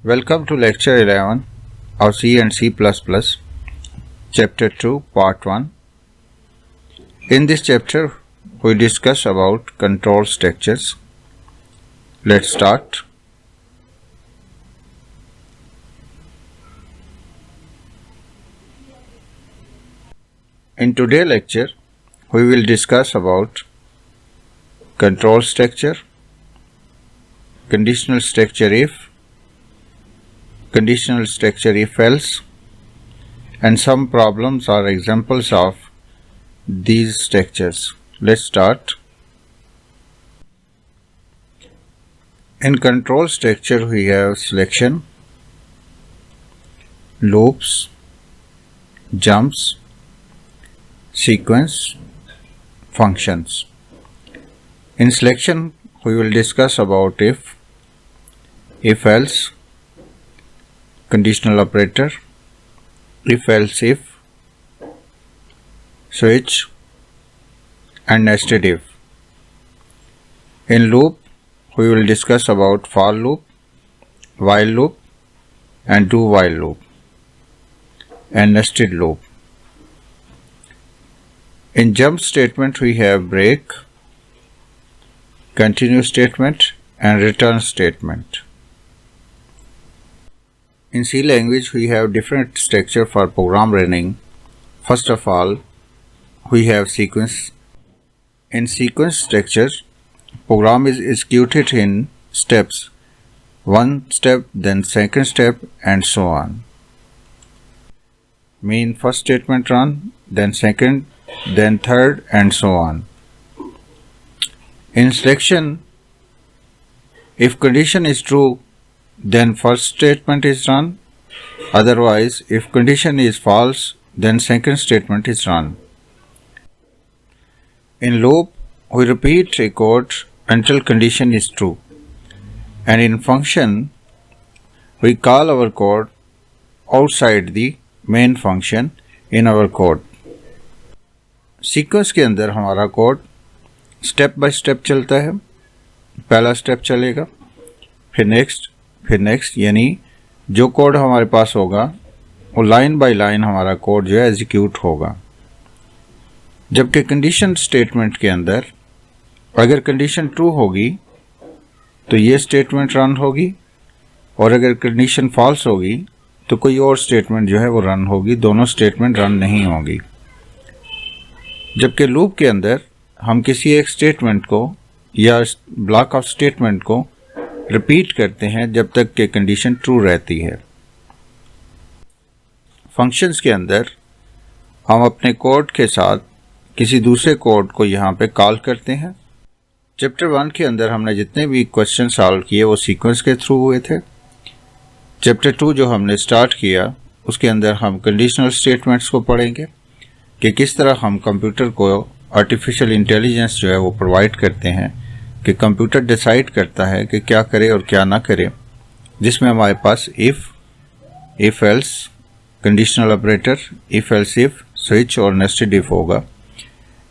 Welcome to Lecture 11 of C and C++, Chapter 2, Part 1. In this chapter, we discuss about control structures. Let's start. In today's lecture, we will discuss about control structure, conditional structure if, conditional structure if else, and some problems or examples of these structures. Let's start. In control structure we have selection, loops, jumps, sequence, functions. In selection we will discuss about if else, conditional operator, if else if, switch, and nested if. In loop we will discuss about for loop, while loop, and do while loop, and nested loop. In jump statement we have break, continue statement, and return statement. In C language we have different structure for program running. First of all, we have sequence. In sequence structure, program is executed in steps. One step, then second step, and so on. Mean first statement run, then second, then third, and so on. In selection, if condition is true, then first statement is run. Otherwise, if condition is false, then second statement is run. In loop, we repeat a code until condition is true. And in function, we call our code outside the main function in our code. Sequence के अंदर हमारा code step by step चलता है. पहला step चलेगा, फिर next, यानी जो कोड हमारे पास होगा वो लाइन बाय लाइन हमारा कोड जो है एग्जीक्यूट होगा. जबकि कंडीशन स्टेटमेंट के अंदर अगर कंडीशन ट्रू होगी तो ये स्टेटमेंट रन होगी, और अगर कंडीशन फॉल्स होगी तो कोई और स्टेटमेंट जो है वो रन होगी. दोनों स्टेटमेंट रन नहीं होगी. जबकि लूप के अंदर हम किसी एक स्टेटमेंट को या ब्लॉक ऑफ स्टेटमेंट को रिपीट करते हैं जब तक कि कंडीशन ट्रू रहती है. फंक्शंस के अंदर हम अपने कोड के साथ किसी दूसरे कोड को यहाँ पे कॉल करते हैं. चैप्टर 1 के अंदर हमने जितने भी क्वेश्चन सॉल्व किए वो सीक्वेंस के थ्रू हुए थे. चैप्टर 2 जो हमने स्टार्ट किया उसके अंदर हम कंडीशनल स्टेटमेंट्स को पढ़ेंगे कि किस तरह हम कंप्यूटर को आर्टिफिशियल इंटेलिजेंस जो है वो प्रोवाइड करते हैं कि कंप्यूटर डिसाइड करता है कि क्या करे और क्या ना करे, जिसमें हमारे पास if else, conditional operator, if else if, switch और नेस्टेड इफ होगा.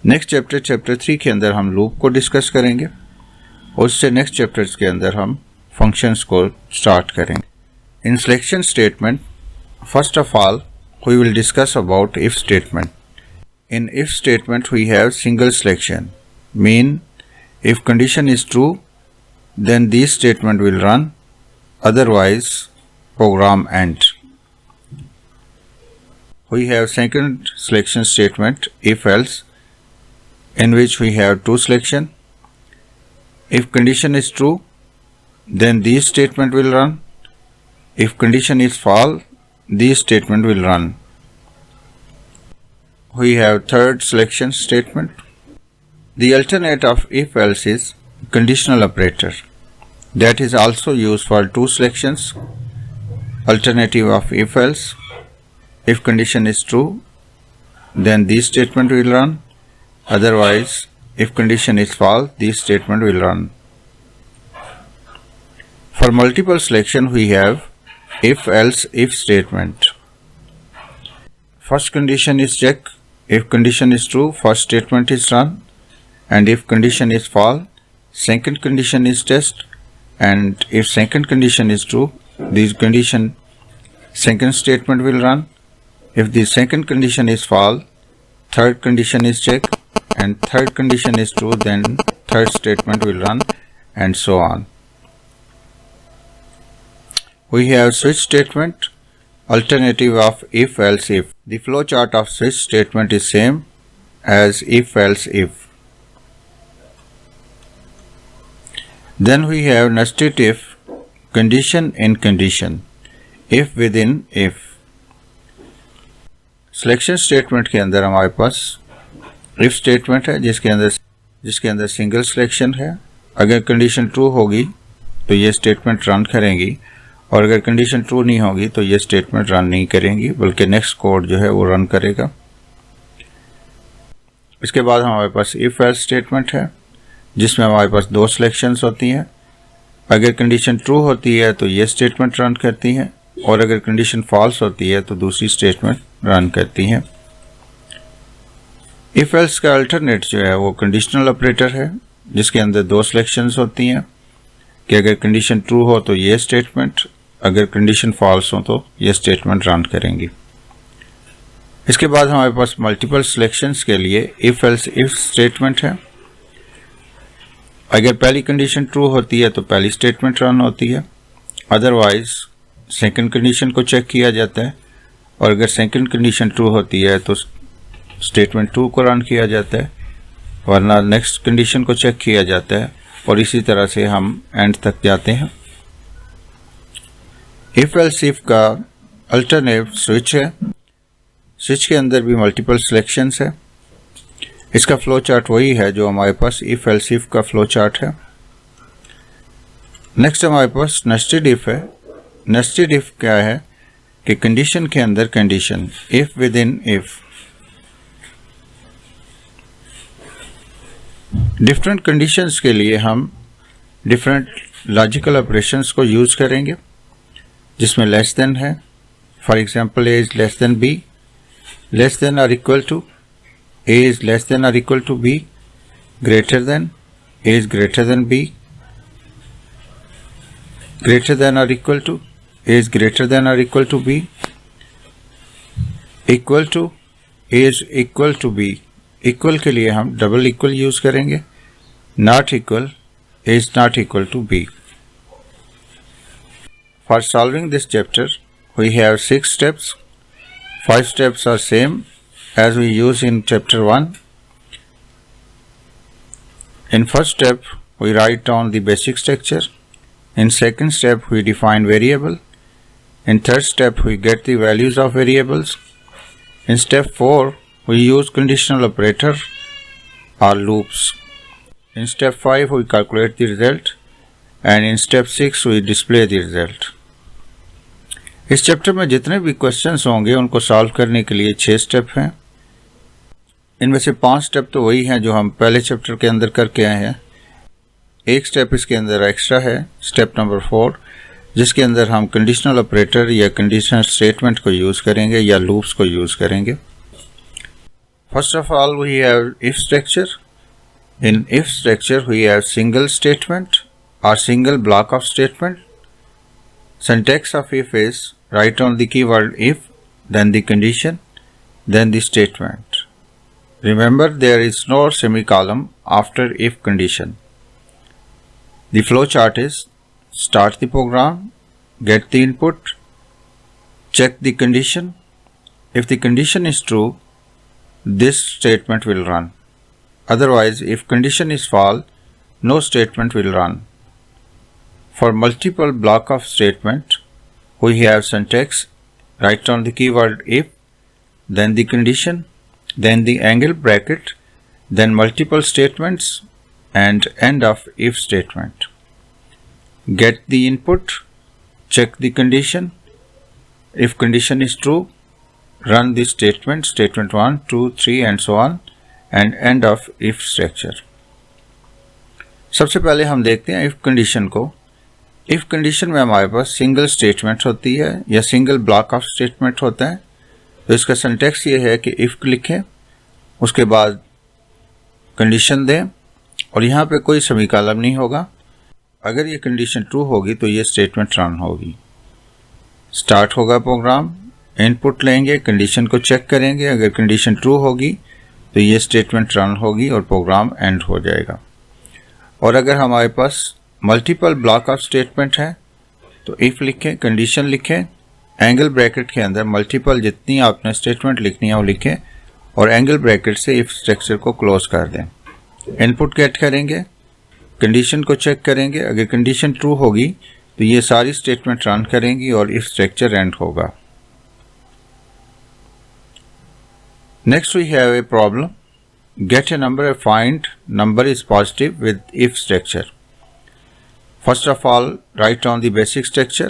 नेक्स्ट चैप्टर 3 के अंदर हम लूप को डिस्कस करेंगे. उससे नेक्स्ट चैप्टर्स के अंदर हम फंक्शंस को स्टार्ट करेंगे. In selection statement, first of all we will discuss about if statement. In if statement we have single selection, mean if condition is true then this statement will run, otherwise program end. We have second selection statement if else, in which we have two selection. If condition is true then this statement will run. If condition is false, this statement will run. We have third selection statement. The alternate of if else is conditional operator. That is also used for two selections. Alternative of if else, if condition is true then this statement will run. Otherwise, if condition is false, this statement will run. For multiple selection we have if else if statement. First condition is check. If condition is true, first statement is run, and if condition is false, second condition is test, and if second condition is true, this condition, second statement will run. If the second condition is false, third condition is checked, and third condition is true, then third statement will run, and so on. We have switch statement, alternative of if else if. The flowchart of switch statement is same as if else if. Then we have nested if, condition in condition, if within if. Selection statement के अंदर हमारे पास if statement है जिसके अंदर single selection है। अगर condition true होगी तो ये स्टेटमेंट रन करेंगी, और अगर कंडीशन ट्रू नहीं होगी तो ये स्टेटमेंट रन नहीं करेंगी, बल्कि नेक्स्ट कोड जो है वो रन करेगा। इसके बाद हमारे पास इफ एल्स स्टेटमेंट है जिसमें हमारे पास दो सिलेक्शंस होती हैं। अगर कंडीशन ट्रू होती है तो ये स्टेटमेंट रन करती हैं, और अगर कंडीशन फॉल्स होती है तो दूसरी स्टेटमेंट रन करती हैं। इफ एल्स का अल्टरनेट जो है वो कंडीशनल ऑपरेटर है जिसके अंदर दो सिलेक्शंस होती हैं कि अगर कंडीशन ट्रू हो तो ये स्टेटमेंट, अगर कंडीशन फॉल्स हो तो ये स्टेटमेंट रन करेंगी। इसके बाद हमारे पास मल्टीपल सिलेक्शंस के लिए इफ एल्स इफ स्टेटमेंट है। अगर पहली कंडीशन ट्रू होती है तो पहली स्टेटमेंट रन होती है, अदरवाइज सेकंड कंडीशन को चेक किया जाता है, और अगर सेकंड कंडीशन ट्रू होती है तो स्टेटमेंट 2 को रन किया जाता है, वरना नेक्स्ट कंडीशन को चेक किया जाता है, और इसी तरह से हम एंड तक जाते हैं। इफ एल्स इफ का अल्टरनेट स्विच है। स्विच के अंदर भी मल्टीपल सिलेक्शंस है। इसका फ्लो चार्ट वही है जो हमारे पास इफ एल्स इफ का फ्लो चार्ट है। नेक्स्ट हमारे पास नेस्टेड इफ है। नेस्टेड इफ क्या है कि कंडीशन के अंदर condition, if within if. Different conditions के लिए हम डिफरेंट लॉजिकल ऑपरेशंस को यूज करेंगे, जिसमें लेस देन है। For example A is less than B, less than और equal to, A is less than और equal to B, greater than, A is greater than B, greater than or equal to, A is greater than or equal to B, equal to, A is equal to B। Equal के लिए हम double equal use करेंगे। Not equal, A is not equal to B। For solving this chapter, we have 6 steps. 5 steps are same as we use in chapter 1. In first step, we write down the basic structure. In second step, we define variable. In third step, we get the values of variables. In step 4, we use conditional operator or loops. In step 5, we calculate the result. And in step 6, we display the result. इस chapter में जितने भी questions होंगे उनको solve करने के लिए 6 step हैं। इनमें से 5 स्टेप तो वही हैं जो हम पहले चैप्टर के अंदर करके आए हैं। एक स्टेप इसके अंदर एक्स्ट्रा है, स्टेप नंबर 4, जिसके अंदर हम कंडीशनल ऑपरेटर या कंडीशनल स्टेटमेंट को यूज़ करेंगे या लूप्स को यूज़ करेंगे। First of all we have if structure. In if structure we have single statement और single block of statement. Syntax of if is write on the keyword if, then the condition, then the statement. Remember there is no semicolon after if condition. The flow chart is start the program, get the input, check the condition. If the condition is true, this statement will run. Otherwise, if condition is false, no statement will run. For multiple block of statement, we have syntax, write down the keyword if, then the condition, then the angle bracket, then multiple statements, and end of if statement. Get the input, check the condition. If condition is true, run the statement, statement 1, 2, 3 and so on, and end of if structure. सबसे पहले हम देखते हैं if condition को। if condition में हमारे पास single statement होती है या सिंगल ब्लॉक ऑफ स्टेटमेंट होता है। तो इसका सिंटैक्स ये है कि if लिखें, उसके बाद कंडीशन दें, और यहाँ पे कोई सेमीकोलन नहीं होगा। अगर ये कंडीशन ट्रू होगी तो ये स्टेटमेंट रन होगी। स्टार्ट होगा प्रोग्राम, इनपुट लेंगे, कंडीशन को चेक करेंगे, अगर कंडीशन ट्रू होगी तो ये स्टेटमेंट रन होगी और प्रोग्राम एंड हो जाएगा। और अगर हमारे पास मल्टीपल ब्लॉक ऑफ स्टेटमेंट है तो इफ़ लिखें, कंडीशन लिखें, एंगल ब्रैकेट के अंदर मल्टीपल जितनी आपने स्टेटमेंट लिखनी है वो लिखें और एंगल ब्रैकेट से इफ स्ट्रक्चर को क्लोज कर दें। इनपुट गेट करेंगे, कंडीशन को चेक करेंगे, अगर कंडीशन ट्रू होगी तो ये सारी स्टेटमेंट रन करेंगी और इफ स्ट्रक्चर एंड होगा। Next we have a problem, get a number and find number is positive with if structure. First of all, write down the basic structure.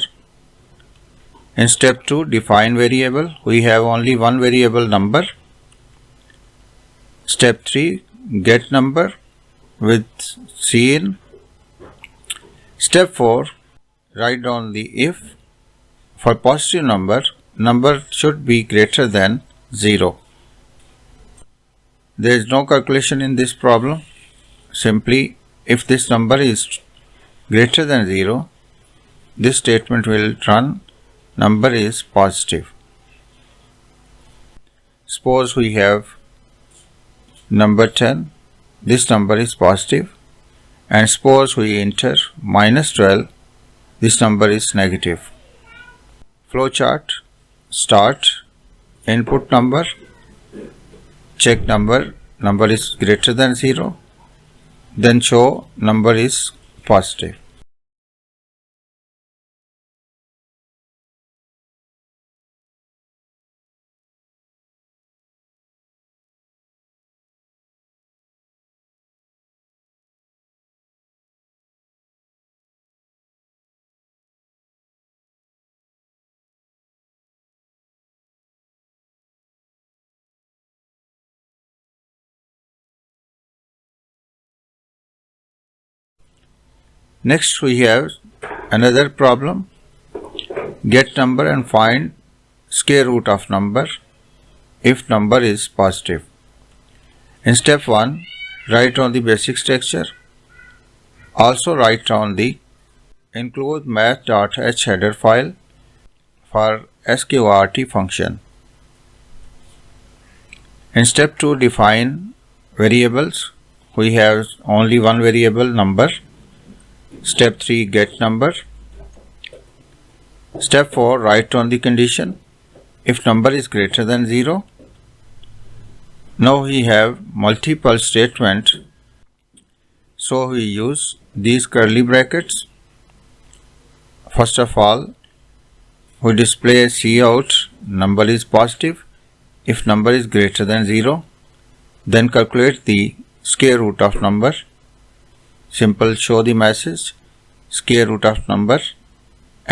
In step 2, define variable. We have only one variable number. Step 3, get number with cin. Step 4, write down the if. For positive number should be greater than 0. There is no calculation in this problem. Simply, if this number is greater than 0, this statement will run number is positive. Suppose we have number 10, this number is positive, and suppose we enter -12, this number is negative. Flowchart, start, input number, check number is greater than 0, then show number is positive. Next we have another problem, get number and find square root of number if number is positive. In step 1, write down the basic structure. Also write down the include math.h header file for sqrt function. In step 2, define variables. We have only one variable number. Step 3, get number. Step 4, write down the condition if number is greater than 0. Now we have multiple statement, so we use these curly brackets. First of all, we display cout number is positive if number is greater than 0. Then calculate the square root of number. Simple, show the message square root of number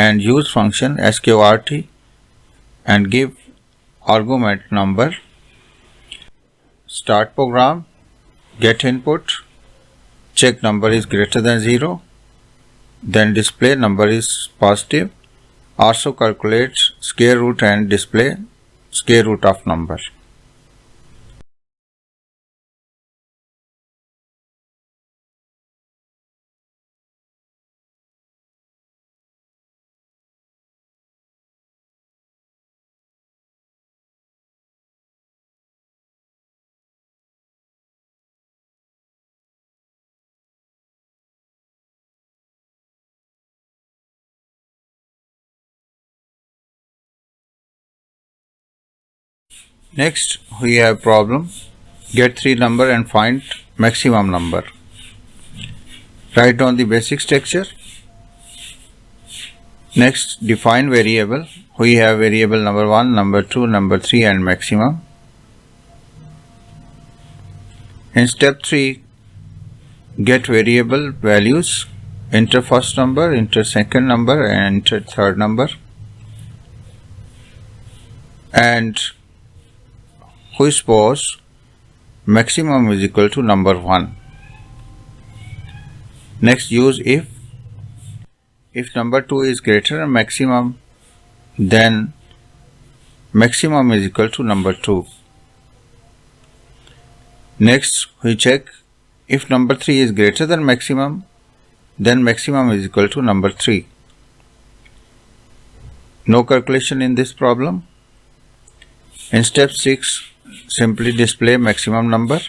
and use function sqrt and give argument number. Start program, get input, check number is greater than 0, then display number is positive. Also calculate square root and display square root of number. Next we have problem, get 3 number and find maximum number. Write down the basic structure. Next, define variable. We have variable number 1, number 2, number 3 and maximum. In step 3, get variable values. Enter first number, enter second number and enter third number. And we suppose maximum is equal to number 1. Next, use if. If number 2 is greater than maximum, then maximum is equal to number 2. Next, we check if number 3 is greater than maximum, then maximum is equal to number 3. No calculation in this problem. In step 6, simply display maximum number.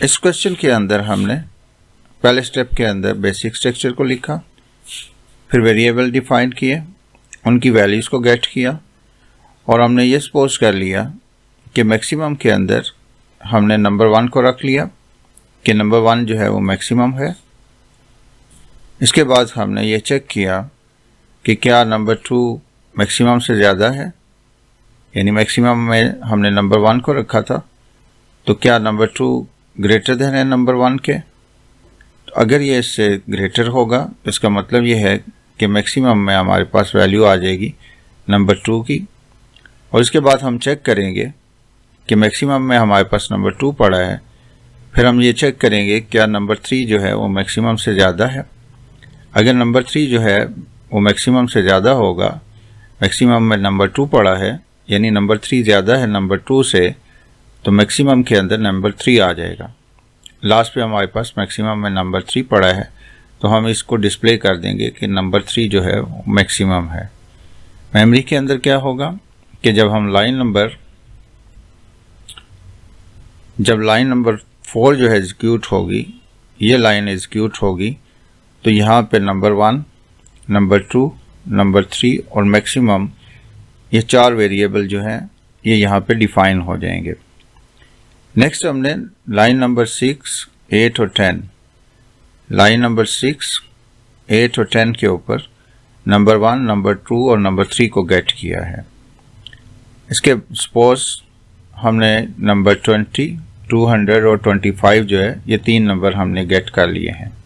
इस question के अंदर हमने पहले step के अंदर basic structure को लिखा, फिर वेरिएबल डिफाइन किए, उनकी वैल्यूज़ को गेट किया और हमने ये सपोज कर लिया कि मैक्सिमम के अंदर हमने नंबर 1 को रख लिया कि नंबर 1 जो है वो मैक्सिमम है। इसके बाद हमने ये चेक किया कि क्या नंबर 2 मैक्सिमम से ज़्यादा है, यानी मैक्सिमम में हमने नंबर 1 को रखा था, तो क्या नंबर 2 ग्रेटर देन है नंबर 1 के। तो अगर ये इससे ग्रेटर होगा तो इसका मतलब ये है कि मैक्सिमम में हमारे पास वैल्यू आ जाएगी नंबर 2 की। और इसके बाद हम चेक करेंगे कि मैक्सिमम में हमारे पास नंबर 2 पड़ा है, फिर हम ये चेक करेंगे क्या नंबर 3 जो है वो मैक्सिमम से ज़्यादा है। अगर नंबर 3 जो है वो मैक्सिमम से ज़्यादा होगा, मैक्सिमम में नंबर 2 पड़ा है, यानी नंबर 3 ज़्यादा है नंबर 2 से, तो मैक्सिमम के अंदर नंबर 3 आ जाएगा। लास्ट पे हमारे पास मैक्सिमम में नंबर 3 पड़ा है, तो हम इसको डिस्प्ले कर देंगे कि नंबर 3 जो है वो मैक्सिमम है। मेमोरी के अंदर क्या होगा कि जब लाइन नंबर 4 जो है एग्जीक्यूट होगी, ये लाइन एग्जीक्यूट होगी, तो यहाँ पे नंबर 1, नंबर 2, नंबर 3 और मैक्सिमम, ये 4 वेरिएबल जो हैं ये यहाँ पे डिफाइन हो जाएंगे। नेक्स्ट हमने लाइन नंबर 6, 8 और 10, लाइन नंबर 6, 8 और 10 के ऊपर नंबर 1, नंबर 2 और नंबर 3 को गेट किया है। इसके सपोज हमने नंबर 20, 200 और 25 जो है ये 3 नंबर हमने गेट कर लिए हैं।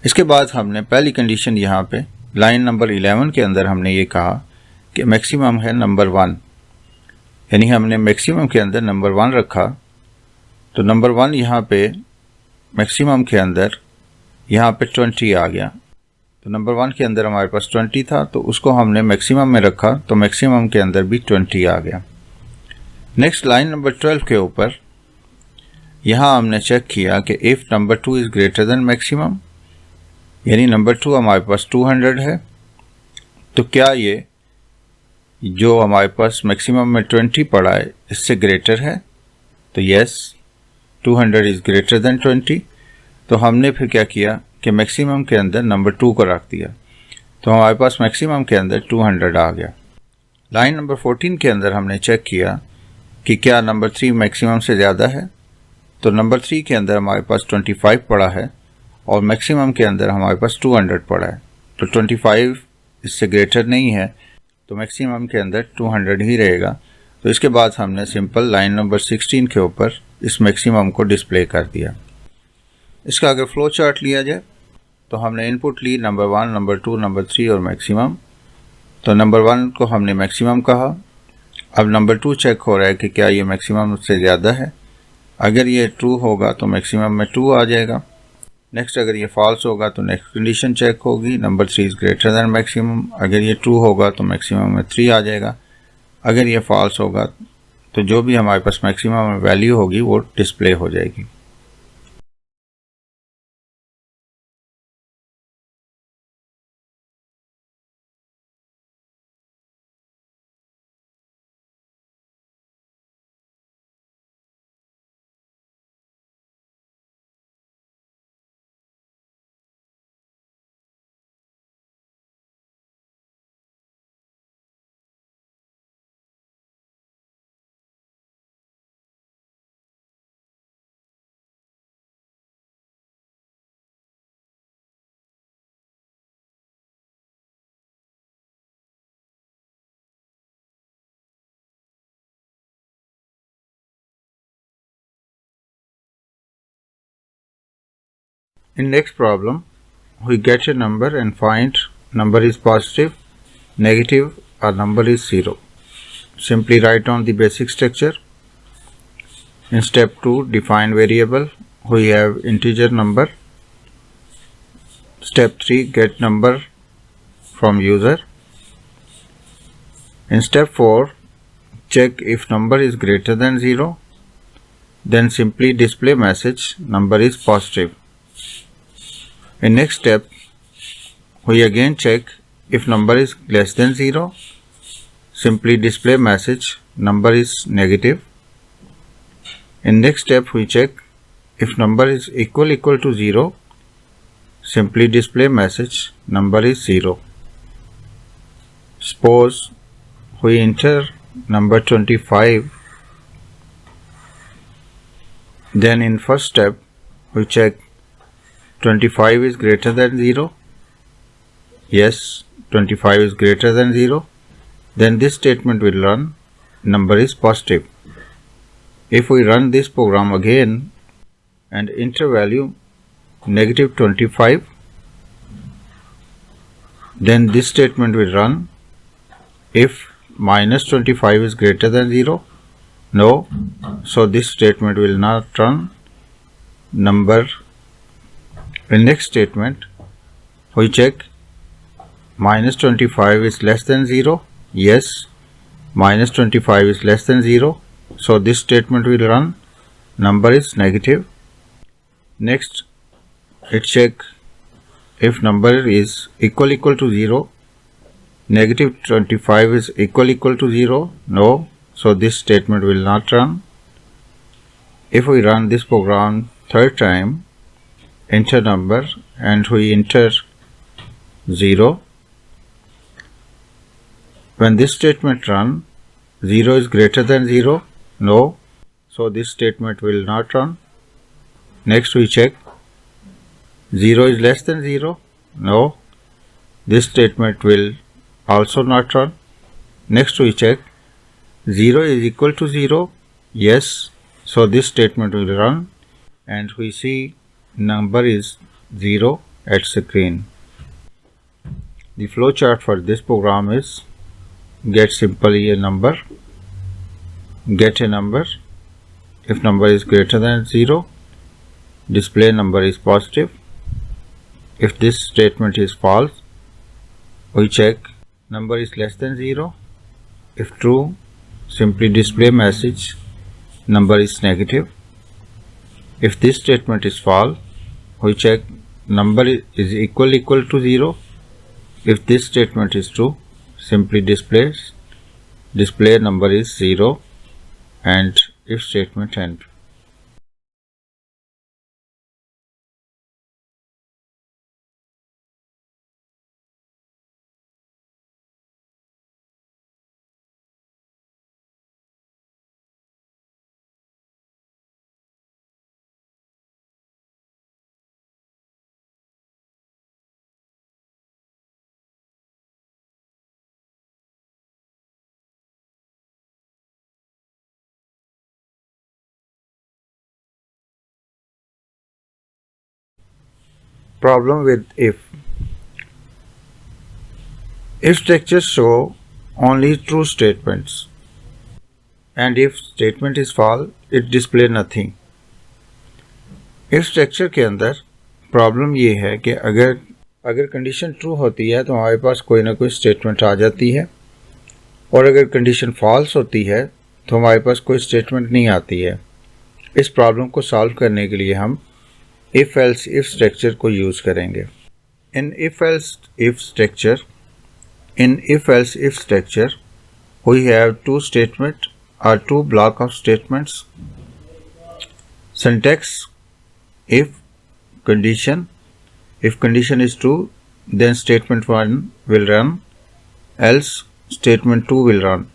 इसके बाद हमने पहली कंडीशन यहाँ पे लाइन नंबर 11 के अंदर हमने ये कहा कि मैक्सिमम है नंबर 1, यानी हमने मैक्सिमम के अंदर नंबर 1 रखा, तो नंबर 1 यहाँ पे मैक्सिमम के अंदर यहाँ पे 20 आ गया। तो नंबर 1 के अंदर हमारे पास 20 था, तो उसको हमने मैक्सिमम में रखा, तो मैक्सिमम के अंदर भी 20 आ गया। नेक्स्ट लाइन नंबर 12 के ऊपर यहाँ हमने चेक किया कि if number 2 is greater than maximum, यानी नंबर 2 हमारे पास 200 है, तो क्या ये जो हमारे पास मैक्सिमम में 20 पड़ा है इससे ग्रेटर है। तो यस, 200 इज़ ग्रेटर देन 20। तो हमने फिर क्या किया कि मैक्सिमम के अंदर नंबर 2 को रख दिया, तो हमारे पास मैक्सिमम के अंदर 200 आ गया। लाइन नंबर 14 के अंदर हमने चेक किया कि क्या नंबर 3 मैक्सिमम से ज़्यादा है, तो नंबर 3 के अंदर हमारे पास 25 पड़ा है और मैक्सिमम के अंदर हमारे पास 200 पड़ा है, तो 25 इससे ग्रेटर नहीं है, तो मैक्सिमम के अंदर 200 ही रहेगा। तो इसके बाद हमने सिंपल लाइन नंबर 16 के ऊपर इस मैक्सिमम को डिस्प्ले कर दिया। इसका अगर फ्लो चार्ट लिया जाए तो हमने इनपुट ली नंबर 1, नंबर 2, नंबर 3 और मैक्सिमम। तो नंबर 1 को हमने मैक्सिमम कहा। अब नंबर 2 चेक हो रहा है कि क्या ये मैक्सिमम से ज़्यादा है। अगर ये ट्रू होगा तो मैक्सिमम में 2 आ जाएगा। नेक्स्ट अगर ये फॉल्स होगा तो नेक्स्ट कंडीशन चेक होगी, number 3 is greater than maximum. अगर ये ट्रू होगा तो मैक्सिमम में 3 आ जाएगा। अगर ये फॉल्स होगा तो जो भी हमारे पास मैक्सिमम में वैल्यू होगी वो डिस्प्ले हो जाएगी। In next problem, we get a number and find number is positive, negative or number is 0. Simply write down the basic structure. In step 2, define variable. We have integer number. Step 3, get number from user. In step 4, check if number is greater than 0. Then simply display message number is positive. In next step, We again check if number is less than 0, simply display message number is negative. In next step we check if number is equal to 0, simply display message number is 0. Suppose we enter number 25, then in first step we check 25 is greater than 0. Yes, 25 is greater than 0. Then this statement will run number is positive. If we run this program again and enter value negative 25, then this statement will run if minus 25 is greater than 0. No, so this statement will not run number. In next statement we check minus 25 is less than 0. Yes, minus 25 is less than 0. So this statement will run number is negative. Next it check if number is equal to 0. Negative 25 is equal to 0. No, so this statement will not run. If we run this program third time, enter number and we enter 0. When this statement run, 0 is greater than 0. No, so this statement will not run. Next we check 0 is less than 0. No, this statement will also not run. Next we check 0 is equal to 0. Yes, so this statement will run and we see number is 0 at screen. The flowchart for this program is get simply a number, get a number. If number is greater than 0, display number is positive. If this statement is false, we check number is less than 0. If true, simply display message number is negative. If this statement is false, we check number is equal to 0. If this statement is true, simply display number is 0 and if statement end. Problem with if structures show only true statements and if statement is false it display nothing. if structure के अंदर problem ये है कि अगर condition true होती है तो हमारे पास कोई ना कोई स्टेटमेंट आ जाती है और अगर कंडीशन फॉल्स होती है तो हमारे पास कोई स्टेटमेंट नहीं आती है। इस प्रॉब्लम को सॉल्व करने के लिए हम इफ एल्स इफ स्ट्रक्चर को यूज़ करेंगे। In if else if structure we have two statement और two block of statements. Syntax if condition is true then statement 1 will run, else statement 2 will run.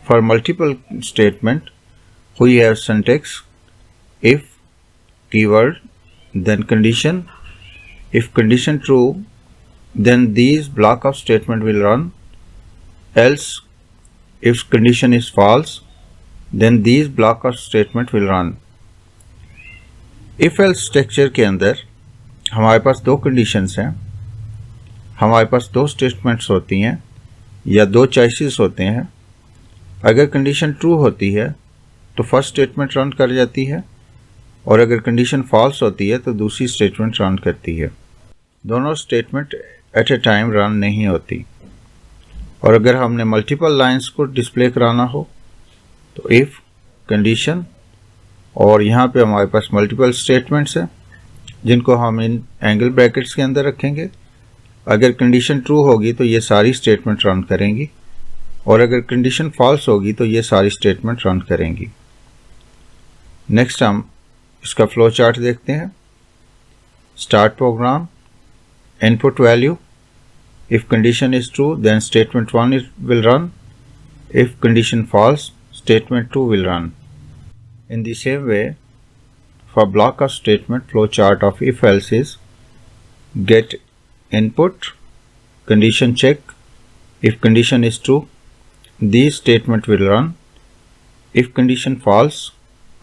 For multiple statement we have syntax if keyword then condition. If condition true then these block of statement will run, else if condition is false then these block of statement will run. If else structure के अंदर हमारे पास दो conditions हैं, हमारे पास दो statements होती हैं या दो चॉइसेस होते हैं। अगर कंडीशन ट्रू होती है तो फर्स्ट स्टेटमेंट रन कर जाती है और अगर कंडीशन फॉल्स होती है तो दूसरी स्टेटमेंट रन करती है। दोनों statement at A time run नहीं होती। और अगर हमने मल्टीपल लाइंस को डिस्प्ले कराना हो तो इफ कंडीशन और यहाँ पे हमारे पास मल्टीपल स्टेटमेंट्स हैं जिनको हम इन एंगल ब्रैकेट्स के अंदर रखेंगे अगर कंडीशन ट्रू होगी तो ये सारी स्टेटमेंट रन करेंगी और अगर कंडीशन फॉल्स होगी तो ये सारी स्टेटमेंट रन करेंगी। नेक्स्ट हम इसका फ्लो चार्ट देखते हैं। Start programme, input value, if condition is true then statement 1 will run, if condition false statement 2 will run. In the same way, for block of statement, flow chart of if else is get input, condition check, if condition is true these statement will run, if condition false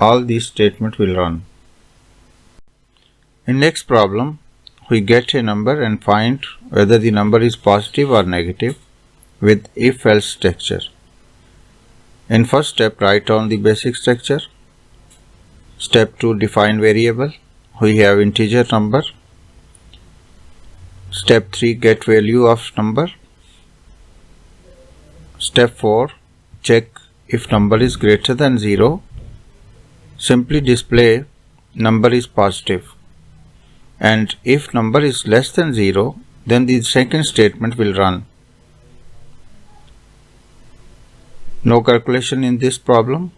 all these statement will run. In next problem, we get a number and find whether the number is positive or negative with if-else structure. In first step, write down the basic structure. Step 2, define variable. We have integer number. Step 3, get value of number. Step 4, check if number is greater than 0. Simply display number is positive. And if number is less than 0, then the second statement will run. No calculation in this problem.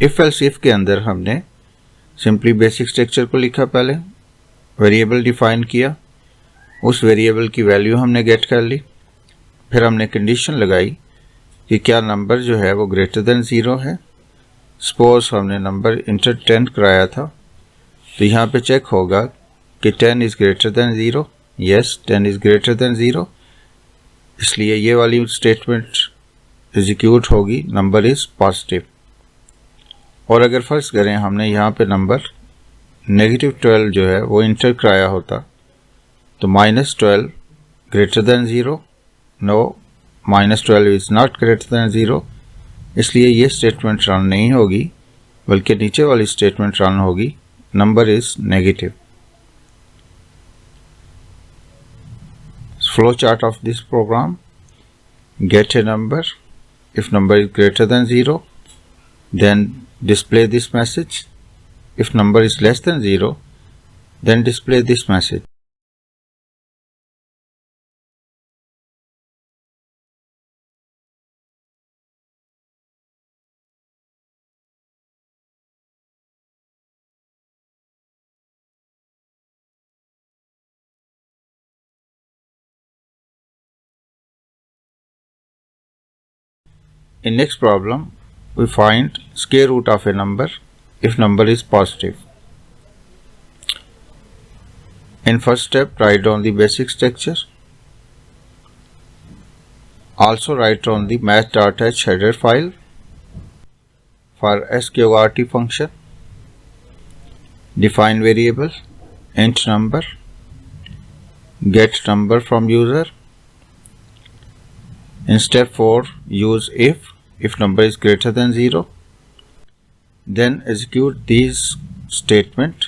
If else if के अंदर हमने simply basic structure को लिखा, पहले variable define किया, उस variable की value हमने गेट कर ली, फिर हमने कंडीशन लगाई कि क्या नंबर जो है वो ग्रेटर देन 0 है। सपोज हमने नंबर इंटर 10 कराया था, तो यहाँ पे चेक होगा कि 10 is greater than 0। Yes, 10 is greater than 0, इसलिए ये वाली स्टेटमेंट एग्जीक्यूट होगी, नंबर इज़ पॉजिटिव। और अगर फर्ज करें हमने यहाँ पे नंबर -12 जो है वो इंटर कराया होता, तो -12 greater than 0, no, -12 is not greater than 0, इसलिए ये स्टेटमेंट रन नहीं होगी, बल्कि नीचे वाली स्टेटमेंट रन होगी, number is negative. Flow chart of this program: get a number, if number is greater than 0 then display this message, if number is less than 0 then display this message. In next problem, we find square root of a number if number is positive. In first step, write down the basic structure. Also write down the math.h header file for sqrt function. Define variable int number, get number from user. In step 4, use if number is greater than 0. Then execute these statement,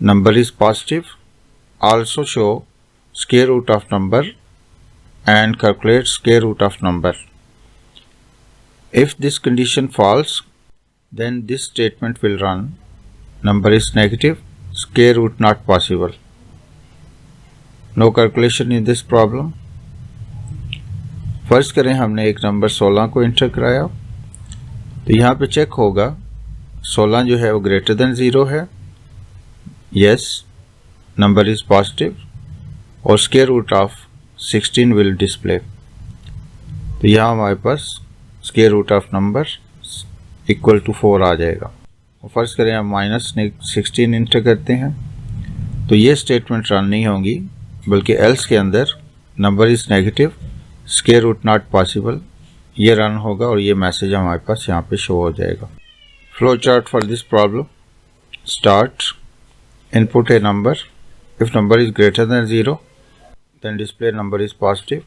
number is positive, also show square root of number and calculate square root of number. If this condition false, then this statement will run, number is negative, square root not possible. No calculation in this problem. फर्ज करें हमने एक number 16 को inter कराया, तो यहाँ पे check होगा 16 जो है वो ग्रेटर देन 0 है, यस, नंबर इज़ पॉजिटिव, और square root of 16 will display. तो यहाँ हमारे पास square root of number equal to 4 आ जाएगा। और फर्ज करें हम -16 इंटर करते हैं, तो ये स्टेटमेंट रन नहीं होंगी, बल्कि एल्स के अंदर number is negative, square root not possible, ये रन होगा और ये मैसेज हमारे पास यहाँ पे शो हो जाएगा। Flow chart for this problem: start, input A number, if number is greater than 0 then display number is positive,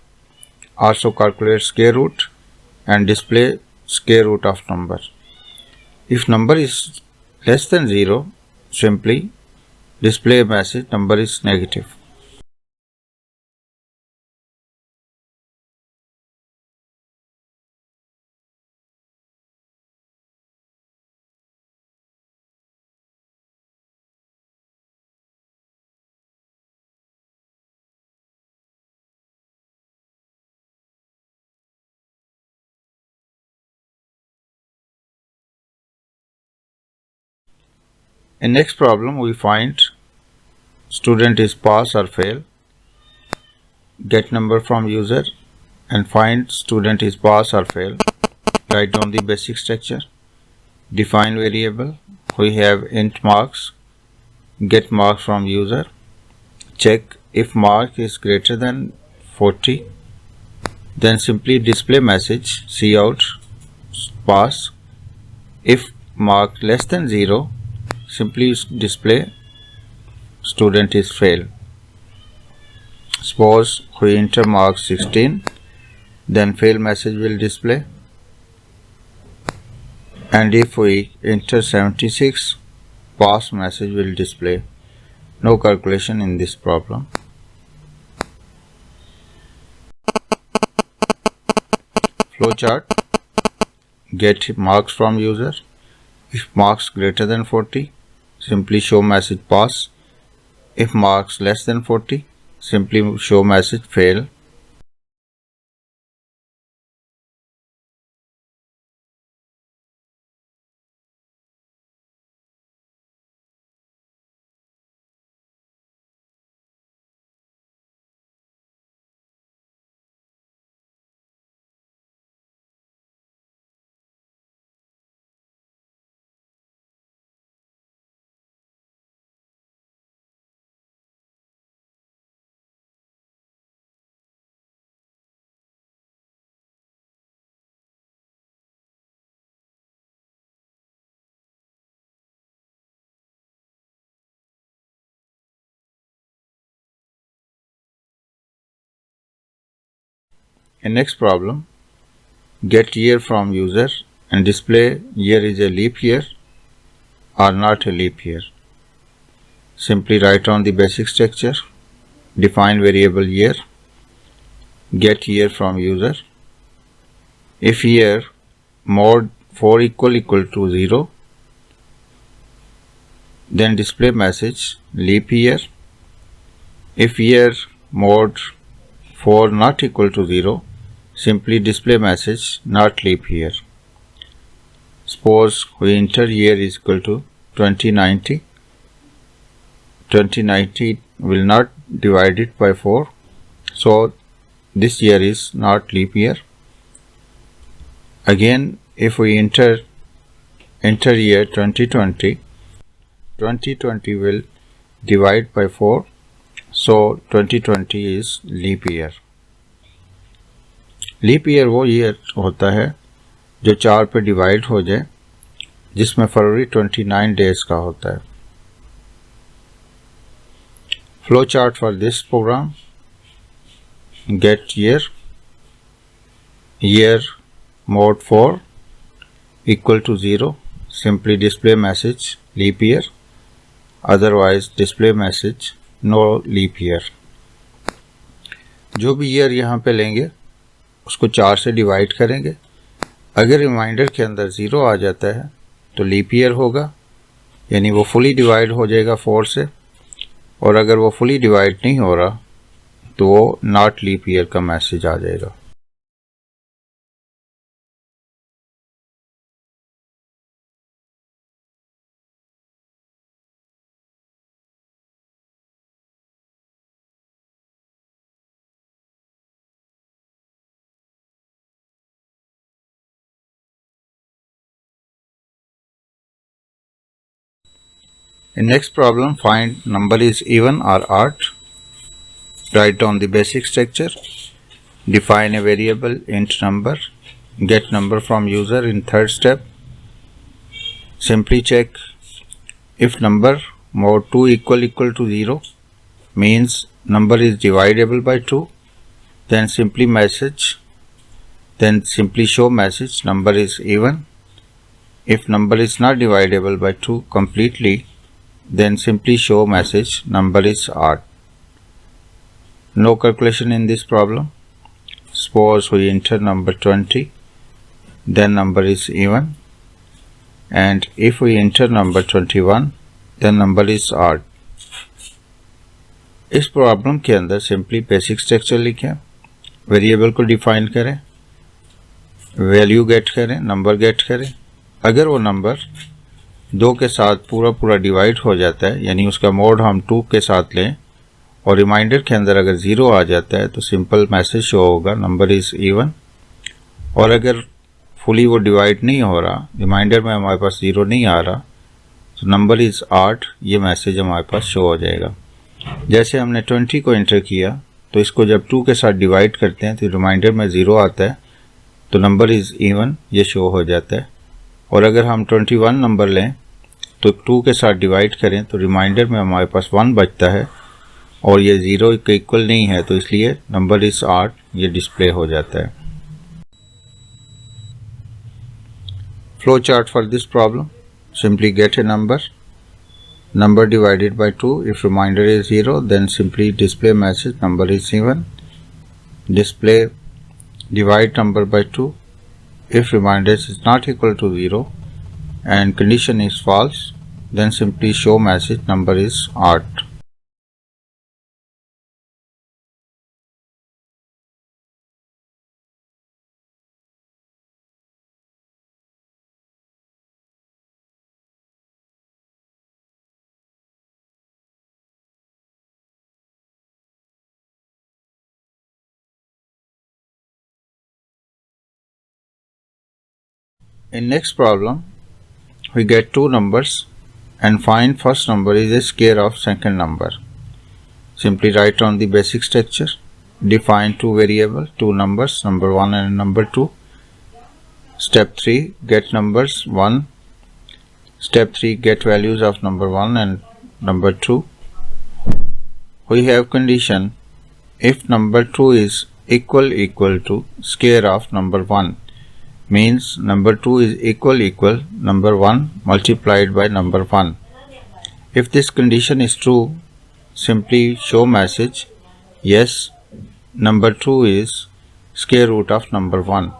also calculate square root and display square root of number. If number is less than 0, simply display a message number is negative. In next problem we find student is pass or fail, get number from user and find student is pass or fail. Write down the basic structure. Define variable. We have int marks, get marks from user. Check if mark is greater than 40. Then simply display message cout pass. If mark less than 0, simply display student is fail. Suppose we enter mark 16, then fail message will display. And if we enter 76, pass message will display. No calculation in this problem. Flowchart. Get marks from user. If marks greater than 40, simply show message pass. If marks less than 40, simply show message fail. In next problem, get year from user and display year is a leap year or not a leap year. Simply write down the basic structure. Define variable year. Get year from user. If year mod 4 equal to 0, then display message leap year. If year mod 4 not equal to 0, simply display message not leap year. Suppose we enter year is equal to 2090. 2090 will not divide it by 4, so this year is not leap year. Again, if we enter year 2020, 2020 will divide by 4, so 2020 is leap year. Leap year वो year होता है जो 4 पे divide हो जाए, जिसमें फरवरी 29 days का होता है. Flow chart for this program. Get year mod 4 equal to 0, simply display message leap year, otherwise display message no leap year. जो भी ईयर यहाँ पे लेंगे उसको 4 से डिवाइड करेंगे. अगर रिमाइंडर के अंदर 0 आ जाता है तो लीप ईयर होगा, यानी वो फुली डिवाइड हो जाएगा 4 से, और अगर वो फुली डिवाइड नहीं हो रहा तो वो नॉट लीप ईयर का मैसेज आ जाएगा. In next problem, find number is even or odd. Write down the basic structure. Define a variable int number. Get number from user in third step. Simply check if number mod 2 equal to 0 means number is divisible by 2. Then simply show message number is even. If number is not divisible by 2 completely, then simply show message number is odd. No calculation in this problem. Suppose we enter number 20, then number is even, and if we enter number 21, then number is odd. इस problem के अंदर simply basic structure लिखें, variable को define करें, value gate करें, number gate करें. अगर वो नंबर 2 के साथ पूरा पूरा डिवाइड हो जाता है, यानी उसका मोड हम 2 के साथ लें और रिमाइंडर के अंदर अगर 0 आ जाता है तो सिंपल मैसेज शो होगा नंबर इज़ इवन। और अगर फुली वो डिवाइड नहीं हो रहा, रिमाइंडर में हमारे पास 0 नहीं आ रहा, तो नंबर इज़ 8, ये मैसेज हमारे पास शो हो जाएगा। जैसे हमने 20 को एंटर किया तो इसको जब 2 के साथ डिवाइड करते हैं तो रिमाइंडर में 0 आता है, तो नंबर इज़ इवन ये शो हो जाता है। और अगर हम 21 नंबर लें तो 2 के साथ डिवाइड करें तो रिमाइंडर में हमारे पास 1 बचता है और ये 0 के इक्वल नहीं है, तो इसलिए नंबर इज़ 8 ये डिस्प्ले हो जाता है। Flow chart for this problem, simply get a number divided by 2. If remainder is 0, then simply display message number is even. Display divide number by 2. If remainder is not equal to 0 and condition is false, then simply show message number is 8. In next problem, we get two numbers and find first number is a square of second number. Simply write on the basic structure. Define two variables, two numbers, number 1 and number 2. Step 3, get numbers 1. Step 3, get values of number 1 and number 2. We have condition if number 2 is equal to square of number 1, means number 2 is equal number 1 multiplied by number 1. If this condition is true, simply show message yes, number 2 is square root of number 1.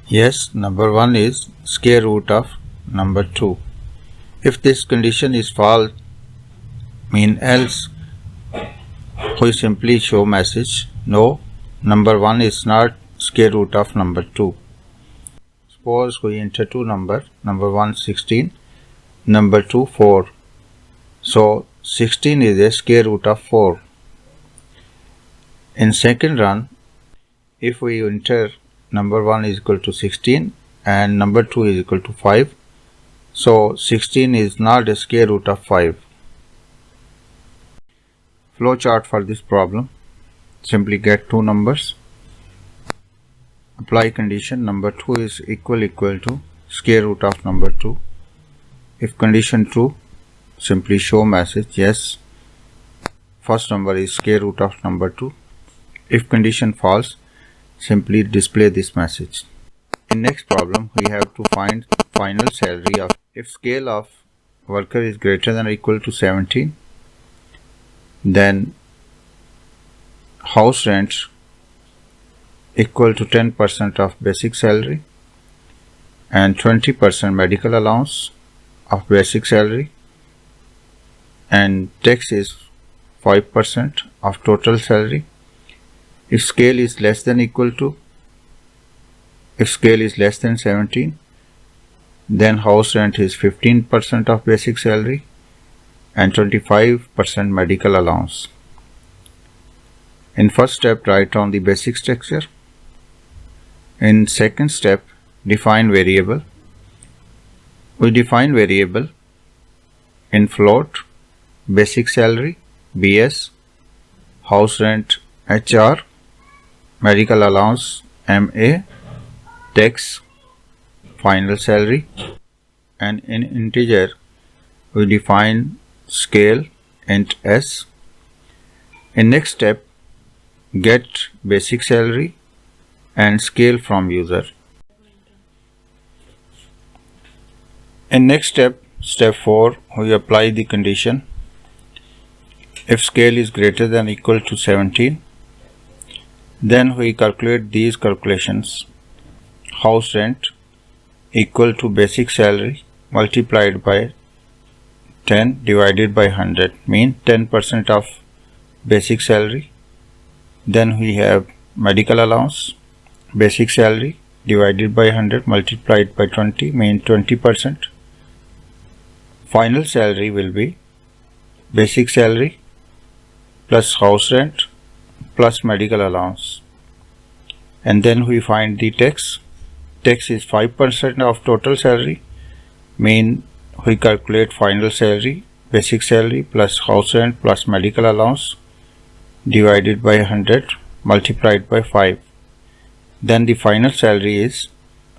Yes, number 1 is square root of number 2. If this condition is false, mean else, we simply show message no, number 1 is not square root of number 2. Suppose we enter two number 1 16, number 2 4. So 16 is a square root of 4. In second run, if we enter number 1 is equal to 16 and number 2 is equal to 5, so 16 is not a square root of 5. Flow chart for this problem, simply get two numbers. Apply condition number 2 is equal to square root of number 2. If condition true, simply show message yes, first number is square root of number 2. If condition false, simply display this message. In next problem, we have to find final salary of if scale of worker is greater than or equal to 17, then house rent equal to 10% of basic salary and 20% medical allowance of basic salary, and tax is 5% of total salary. If scale is less than 17, then house rent is 15% of basic salary and 25% medical allowance. In first step, write on the basic structure. In second step, define variable. We define variable in float, basic salary BS, house rent HR, medical allowance MA, tax final salary, and in integer we define scale int S. In next step, get basic salary and scale from user. In next step, step 4, we apply the condition if scale is greater than or equal to 17, then we calculate these calculations. House rent equal to basic salary multiplied by 10 divided by 100, mean 10% of basic salary. Then we have medical allowance, basic salary divided by 100 multiplied by 20 mean 20%. Final salary will be basic salary plus house rent plus medical allowance. And then we find the tax. Tax is 5% of total salary. Mean we calculate final salary, basic salary plus house rent plus medical allowance divided by 100 multiplied by 5. Then the final salary is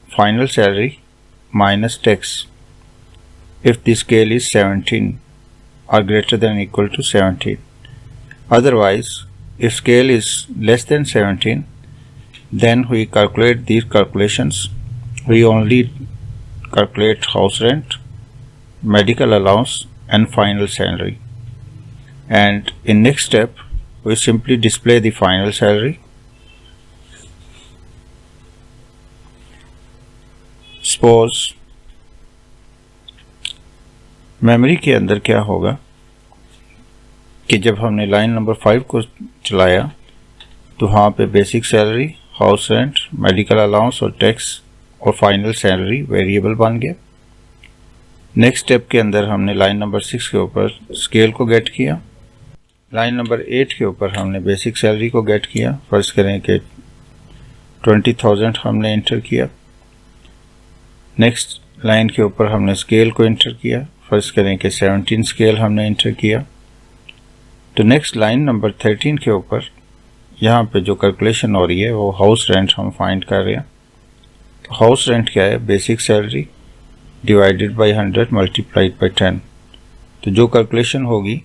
final salary minus tax if the scale is 17 or greater than or equal to 17. Otherwise, if scale is less than 17, then we calculate these calculations. We only calculate house rent, medical allowance and final salary. And in next step, we simply display the final salary. Suppose memory के अंदर क्या होगा कि जब हमने line number 5 को चलाया तो वहाँ पे basic salary, house rent, medical allowance और टैक्स और फाइनल सैलरी वेरिएबल बन गया। नेक्स्ट स्टेप के अंदर हमने लाइन नंबर 6 के ऊपर स्केल को गेट किया। लाइन नंबर 8 के ऊपर हमने बेसिक सैलरी को गेट किया। फर्ज करें कि 20,000 हमने इंटर किया। नेक्स्ट लाइन के ऊपर हमने स्केल को इंटर किया। फर्ज करें कि 17 स्केल हमने इंटर किया। तो नेक्स्ट लाइन नंबर 13 के ऊपर यहाँ पे जो कैलकुलेशन हो रही है वो हाउस रेंट हम फाइंड कर रहे हैं। तो हाउस रेंट क्या है? Basic salary divided by 100 multiplied by 10। तो जो कैलकुलेशन होगी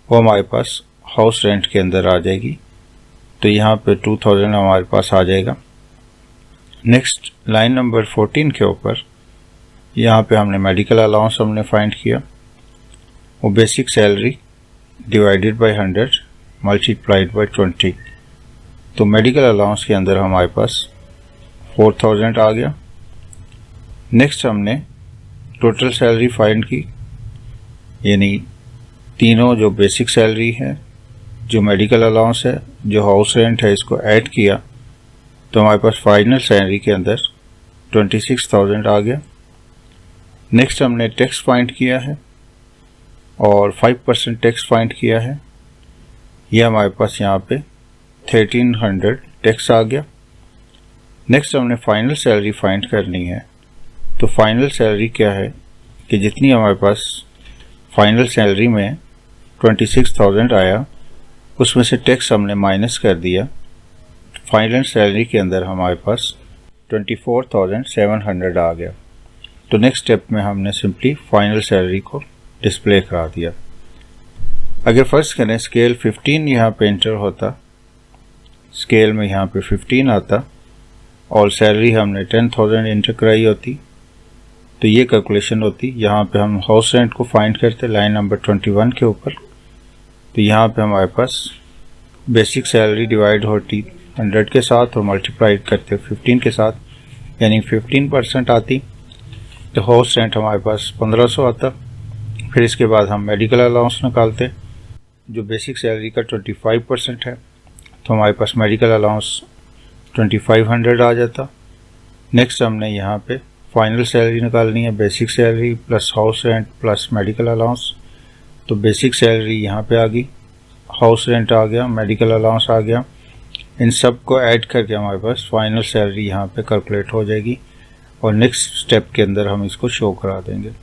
वो हमारे पास हाउस रेंट के अंदर आ जाएगी। तो यहाँ पे 2000 हमारे पास आ जाएगा। नेक्स्ट लाइन नंबर 14 के ऊपर यहाँ पे हमने मेडिकल अलाउंस हमने फाइंड किया। वो basic salary divided by 100 multiplied by 20। तो मेडिकल अलाउंस के अंदर हमारे पास 4000 आ गया। नेक्स्ट हमने टोटल सैलरी फाइंड की, यानी तीनों जो बेसिक सैलरी है, जो मेडिकल अलाउंस है, जो हाउस रेंट है, इसको ऐड किया तो हमारे पास फाइनल सैलरी के अंदर 26,000 आ गया। नेक्स्ट हमने टैक्स फाइंड किया है और 5% टैक्स फाइंड किया है। यह हमारे पास यहाँ पे 1300 टैक्स आ गया। नेक्स्ट हमने फाइनल सैलरी फाइंड करनी है। तो फाइनल सैलरी क्या है कि जितनी हमारे पास फाइनल सैलरी में 26,000 आया उसमें से टैक्स हमने माइनस कर दिया। फाइनल सैलरी के अंदर हमारे पास 24,700 आ गया। तो नेक्स्ट स्टेप में हमने सिंपली फाइनल सैलरी को डिस्प्ले करा दिया। अगर फर्स्ट करें स्केल 15 यहाँ पे एंटर होता, स्केल में यहाँ पे 15 आता और सैलरी हमने 10,000 एंटर कराई होती तो ये कैलकुलेशन होती। यहाँ पे हम हाउस रेंट को फाइंड करते लाइन नंबर 21 के ऊपर। तो यहाँ पे हमारे पास बेसिक सैलरी डिवाइड होती 100 के साथ और मल्टीप्लाइड करते 15 के साथ, यानी 15% आती। तो हाउस रेंट हमारे पास 1500 आता। फिर इसके बाद हम मेडिकल अलाउंस निकालते जो बेसिक सैलरी का 25% है, तो हमारे पास मेडिकल अलाउंस 2500 आ जाता। नेक्स्ट हमने यहाँ पे फाइनल सैलरी निकालनी है, basic salary plus house rent plus medical allowance. तो बेसिक सैलरी यहाँ पे आ गई, हाउस रेंट आ गया, मेडिकल अलाउंस आ गया। इन सब को ऐड करके हमारे पास फाइनल सैलरी यहाँ पे कैलकुलेट हो जाएगी और नेक्स्ट स्टेप के अंदर हम इसको शो करा देंगे।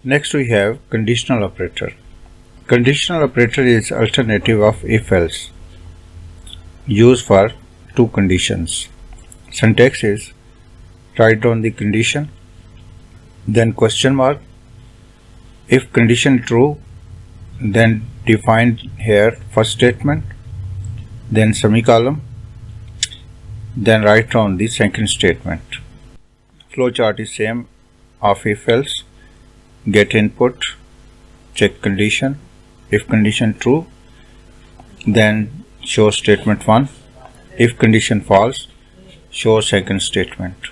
Next we have conditional operator. Conditional operator is alternative of if-else, used for two conditions. Syntax is write down the condition, then question mark. If condition true, then define here first statement, then semicolon, then write down the second statement. Flowchart is same of if-else. Get input, check condition. If condition true, then show statement 1. If condition false, show second statement.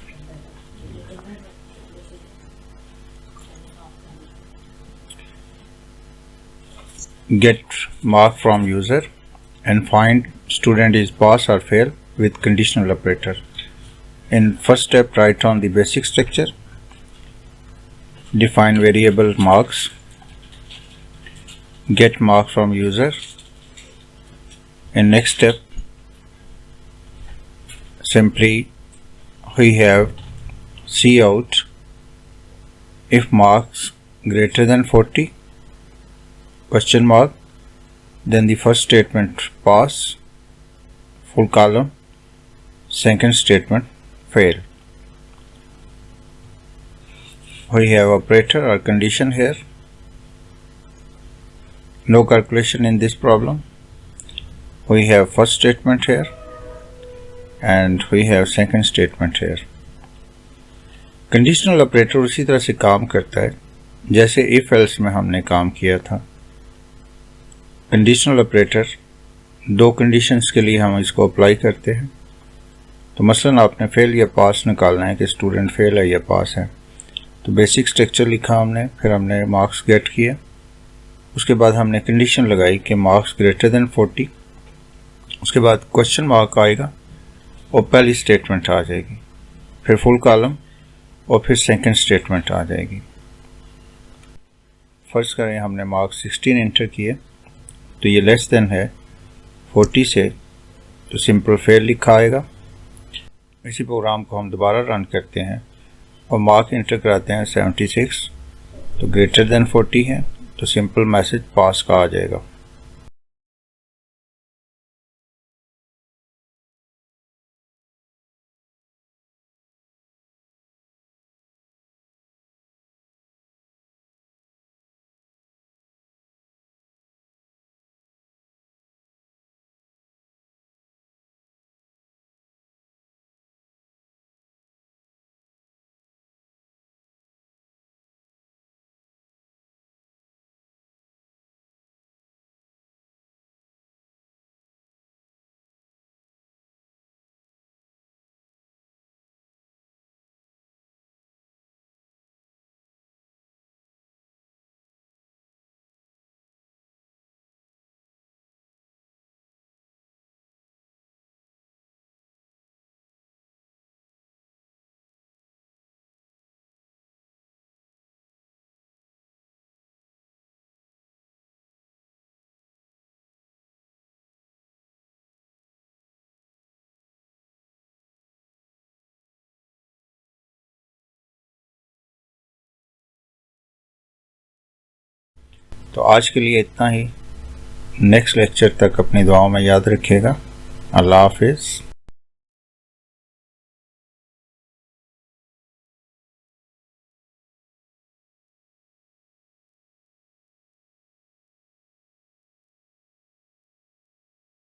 Get mark from user and find student is pass or fail with conditional operator. In first step, write down the basic structure. Define variable marks. Get mark from user. In next step, simply we have cout if marks greater than 40 question mark, then the first statement pass full column, second statement fail. We have operator or condition here. No calculation in this problem. We have first statement here and we have second statement here. Conditional operator उसी तरह से काम करता है जैसे if else में हमने काम किया था। कंडीशनल ऑपरेटर दो कंडीशंस के लिए हम इसको अप्लाई करते हैं। तो मसलन आपने फेल या पास निकालना है कि स्टूडेंट फेल है या पास है, तो बेसिक स्ट्रक्चर लिखा हमने, फिर हमने मार्क्स गेट किया, उसके बाद हमने कंडीशन लगाई कि मार्क्स ग्रेटर देन 40, उसके बाद क्वेश्चन मार्क आएगा और पहली स्टेटमेंट आ जाएगी, फिर फुल कॉलम और फिर सेकंड स्टेटमेंट आ जाएगी। फर्ज करें हमने मार्क्स 16 एंटर किए तो ये लेस देन है 40 से, तो सिंपल फेल लिखा आएगा। इसी प्रोग्राम को हम दोबारा रन करते हैं और मार्क इंटर कराते हैं 76, तो ग्रेटर देन 40 है, तो सिंपल मैसेज पास का आ जाएगा। तो आज के लिए इतना ही। नेक्स्ट लेक्चर तक अपनी दुआओं में याद रखिएगा। अल्लाह हाफिज़।